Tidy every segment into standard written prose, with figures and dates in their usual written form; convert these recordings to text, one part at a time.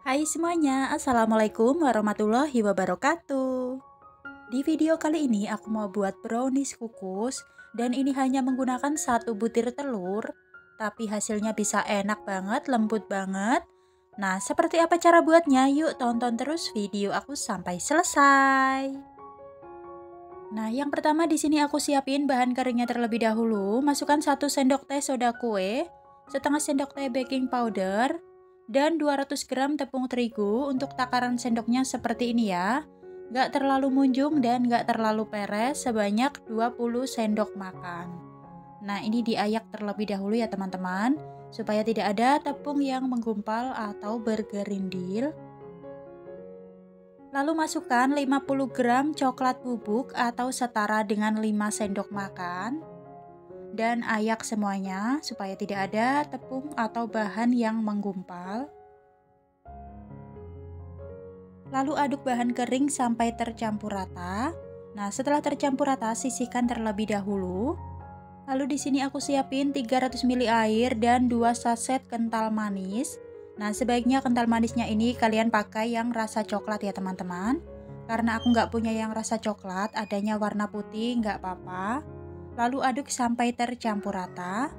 Hai semuanya, Assalamualaikum warahmatullahi wabarakatuh. Di video kali ini aku mau buat brownies kukus dan ini hanya menggunakan satu butir telur, tapi hasilnya bisa enak banget, lembut banget. Nah, seperti apa cara buatnya? Yuk tonton terus video aku sampai selesai. Nah, yang pertama di sini aku siapin bahan keringnya terlebih dahulu. Masukkan 1 sendok teh soda kue, setengah sendok teh baking powder, dan 200 gram tepung terigu. Untuk takaran sendoknya seperti ini ya. Nggak terlalu munjung dan nggak terlalu peres, sebanyak 20 sendok makan. Nah, ini diayak terlebih dahulu ya teman-teman, supaya tidak ada tepung yang menggumpal atau bergerindil. Lalu masukkan 50 gram coklat bubuk atau setara dengan 5 sendok makan. Dan ayak semuanya supaya tidak ada tepung atau bahan yang menggumpal. Lalu aduk bahan kering sampai tercampur rata. Nah, setelah tercampur rata, sisihkan terlebih dahulu. Lalu di sini aku siapin 300 ml air dan 2 saset kental manis. Nah, sebaiknya kental manisnya ini kalian pakai yang rasa coklat ya teman-teman. Karena aku nggak punya yang rasa coklat, adanya warna putih nggak apa-apa. Lalu aduk sampai tercampur rata.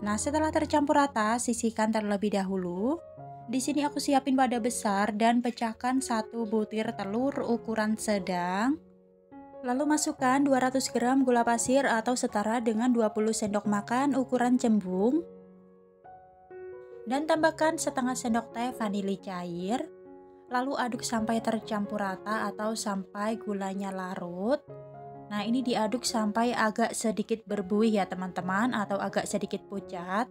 Nah, setelah tercampur rata, sisihkan terlebih dahulu. Di sini aku siapin wadah besar dan pecahkan 1 butir telur ukuran sedang. Lalu masukkan 200 gram gula pasir atau setara dengan 20 sendok makan ukuran cembung. Dan tambahkan setengah sendok teh vanili cair. Lalu aduk sampai tercampur rata atau sampai gulanya larut. Nah, ini diaduk sampai agak sedikit berbuih ya teman-teman, atau agak sedikit pucat.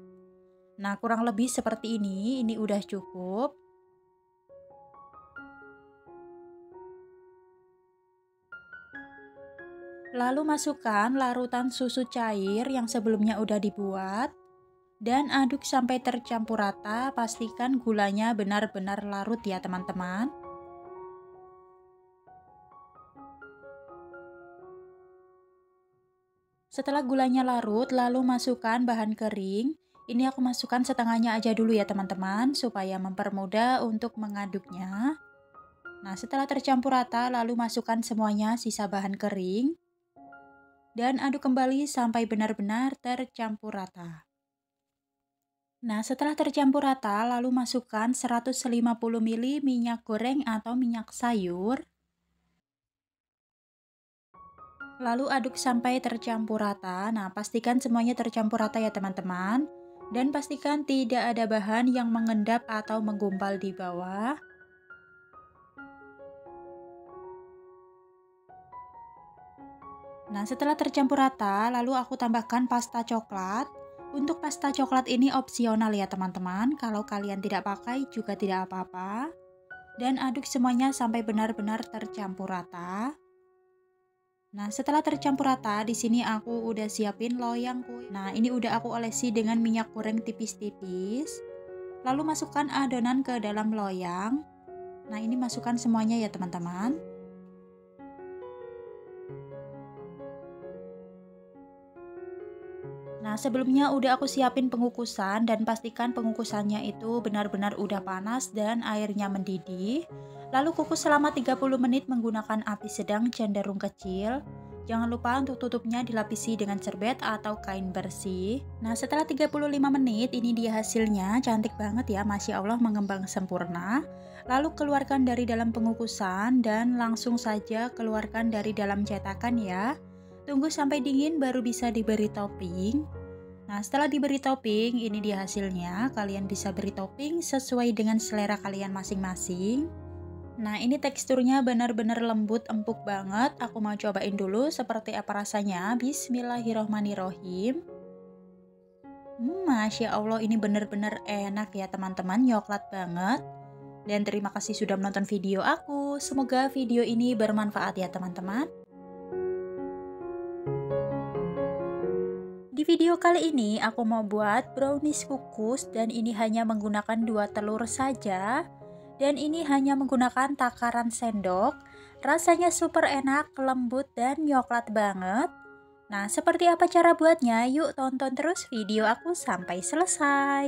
Nah, kurang lebih seperti ini udah cukup. Lalu masukkan larutan susu cair yang sebelumnya udah dibuat. Dan aduk sampai tercampur rata, pastikan gulanya benar-benar larut ya teman-teman. Setelah gulanya larut, lalu masukkan bahan kering. Ini aku masukkan setengahnya aja dulu ya teman-teman, supaya mempermudah untuk mengaduknya. Nah, setelah tercampur rata, lalu masukkan semuanya sisa bahan kering. Dan aduk kembali sampai benar-benar tercampur rata. Nah, setelah tercampur rata, lalu masukkan 150 ml minyak goreng atau minyak sayur. Lalu aduk sampai tercampur rata. Nah, pastikan semuanya tercampur rata ya teman-teman. Dan pastikan tidak ada bahan yang mengendap atau menggumpal di bawah. Nah, setelah tercampur rata, lalu aku tambahkan pasta coklat. Untuk pasta coklat ini opsional ya teman-teman. Kalau kalian tidak pakai juga tidak apa-apa. Dan aduk semuanya sampai benar-benar tercampur rata. Nah, setelah tercampur rata, di sini aku udah siapin loyang kue. Nah, ini udah aku olesi dengan minyak goreng tipis-tipis. Lalu masukkan adonan ke dalam loyang. Nah, ini masukkan semuanya ya teman-teman. Nah, sebelumnya udah aku siapin pengukusan dan pastikan pengukusannya itu benar-benar udah panas dan airnya mendidih. Lalu kukus selama 30 menit menggunakan api sedang cenderung kecil. Jangan lupa untuk tutupnya dilapisi dengan serbet atau kain bersih. Nah, setelah 35 menit ini dia hasilnya, cantik banget ya, Masya Allah mengembang sempurna. Lalu keluarkan dari dalam pengukusan dan langsung saja keluarkan dari dalam cetakan ya. Tunggu sampai dingin baru bisa diberi topping. Nah, setelah diberi topping, ini dia hasilnya. Kalian bisa beri topping sesuai dengan selera kalian masing-masing. Nah, ini teksturnya benar-benar lembut, empuk banget. Aku mau cobain dulu seperti apa rasanya. Bismillahirrohmanirrohim. Masya Allah, ini benar-benar enak ya teman-teman, coklat banget. Dan terima kasih sudah menonton video aku. Semoga video ini bermanfaat ya teman-teman. Di video kali ini aku mau buat brownies kukus dan ini hanya menggunakan 2 telur saja. Dan ini hanya menggunakan takaran sendok. Rasanya super enak, lembut dan coklat banget. Nah, seperti apa cara buatnya? Yuk tonton terus video aku sampai selesai.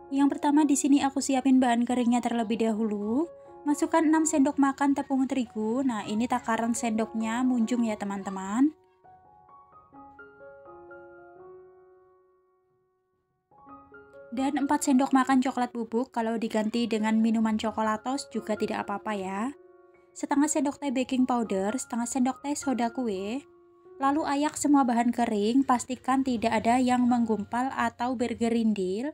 Yang pertama di sini aku siapin bahan keringnya terlebih dahulu. Masukkan 6 sendok makan tepung terigu. Nah, ini takaran sendoknya munjung ya teman-teman. Dan 4 sendok makan coklat bubuk, kalau diganti dengan minuman coklatos juga tidak apa-apa ya. Setengah sendok teh baking powder, setengah sendok teh soda kue. Lalu ayak semua bahan kering, pastikan tidak ada yang menggumpal atau bergerindil.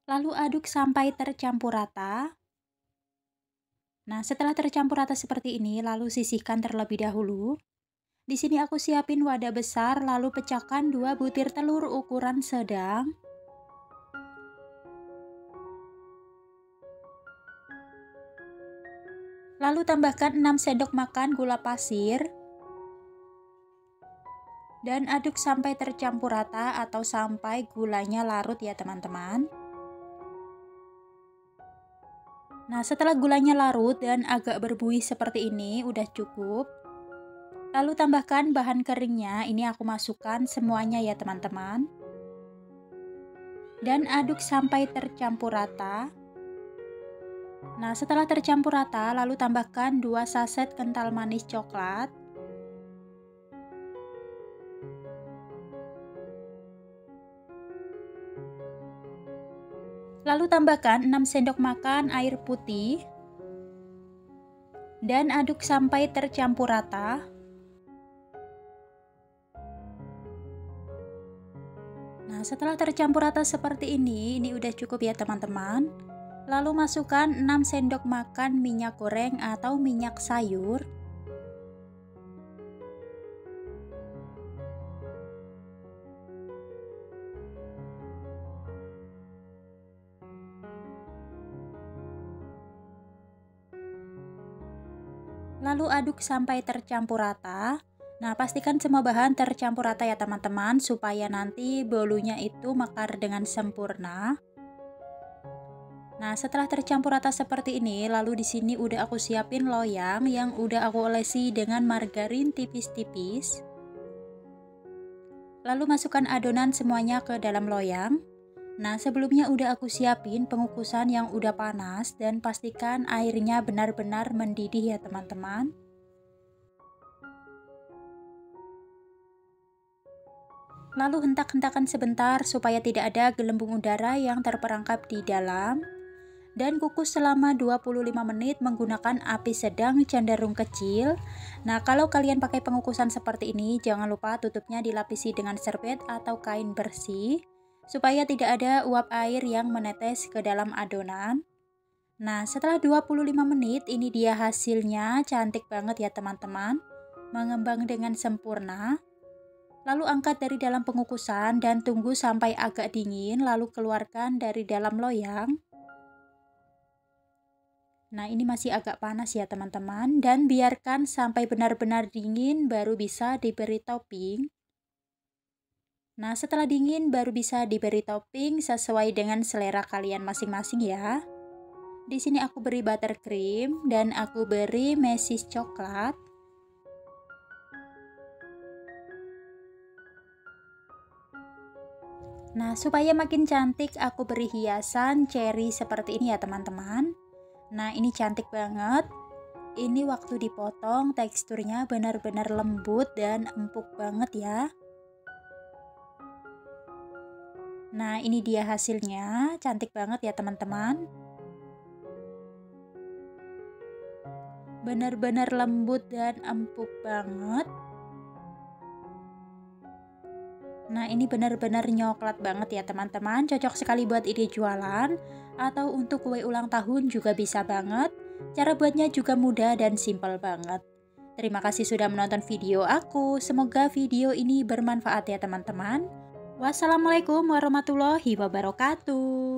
Lalu aduk sampai tercampur rata. Nah, setelah tercampur rata seperti ini, lalu sisihkan terlebih dahulu. Di sini aku siapin wadah besar, lalu pecahkan 2 butir telur ukuran sedang. Lalu tambahkan 6 sendok makan gula pasir. Dan aduk sampai tercampur rata atau sampai gulanya larut ya teman-teman. Nah, setelah gulanya larut dan agak berbuih seperti ini, udah cukup. Lalu tambahkan bahan keringnya, ini aku masukkan semuanya ya teman-teman. Dan aduk sampai tercampur rata. Nah, setelah tercampur rata, lalu tambahkan 2 saset kental manis coklat. Lalu tambahkan 6 sendok makan air putih. Dan aduk sampai tercampur rata. Nah, setelah tercampur rata seperti ini udah cukup ya teman-teman. Lalu masukkan 6 sendok makan minyak goreng atau minyak sayur. Lalu aduk sampai tercampur rata. Nah, pastikan semua bahan tercampur rata ya teman-teman, supaya nanti bolunya itu mekar dengan sempurna. Nah, setelah tercampur rata seperti ini, lalu di sini udah aku siapin loyang yang udah aku olesi dengan margarin tipis-tipis. Lalu masukkan adonan semuanya ke dalam loyang. Nah, sebelumnya udah aku siapin pengukusan yang udah panas dan pastikan airnya benar-benar mendidih ya teman-teman. Lalu hentak-hentakan sebentar supaya tidak ada gelembung udara yang terperangkap di dalam. Dan kukus selama 25 menit menggunakan api sedang cenderung kecil. Nah, kalau kalian pakai pengukusan seperti ini, jangan lupa tutupnya dilapisi dengan serbet atau kain bersih, supaya tidak ada uap air yang menetes ke dalam adonan. Nah, setelah 25 menit, ini dia hasilnya, cantik banget ya teman-teman, mengembang dengan sempurna. Lalu angkat dari dalam pengukusan dan tunggu sampai agak dingin, lalu keluarkan dari dalam loyang. Nah, ini masih agak panas ya teman-teman, dan biarkan sampai benar-benar dingin baru bisa diberi topping. Nah, setelah dingin baru bisa diberi topping sesuai dengan selera kalian masing-masing ya. Di sini aku beri buttercream dan aku beri mesis coklat. Nah, supaya makin cantik aku beri hiasan cherry seperti ini ya teman-teman. Nah, ini cantik banget. Ini waktu dipotong teksturnya benar-benar lembut dan empuk banget ya. Nah, ini dia hasilnya, cantik banget ya teman-teman. Benar-benar lembut dan empuk banget. Nah, ini benar-benar nyoklat banget ya teman-teman, cocok sekali buat ide jualan atau untuk kue ulang tahun juga bisa banget. Cara buatnya juga mudah dan simpel banget. Terima kasih sudah menonton video aku, semoga video ini bermanfaat ya teman-teman. Wassalamualaikum warahmatullahi wabarakatuh.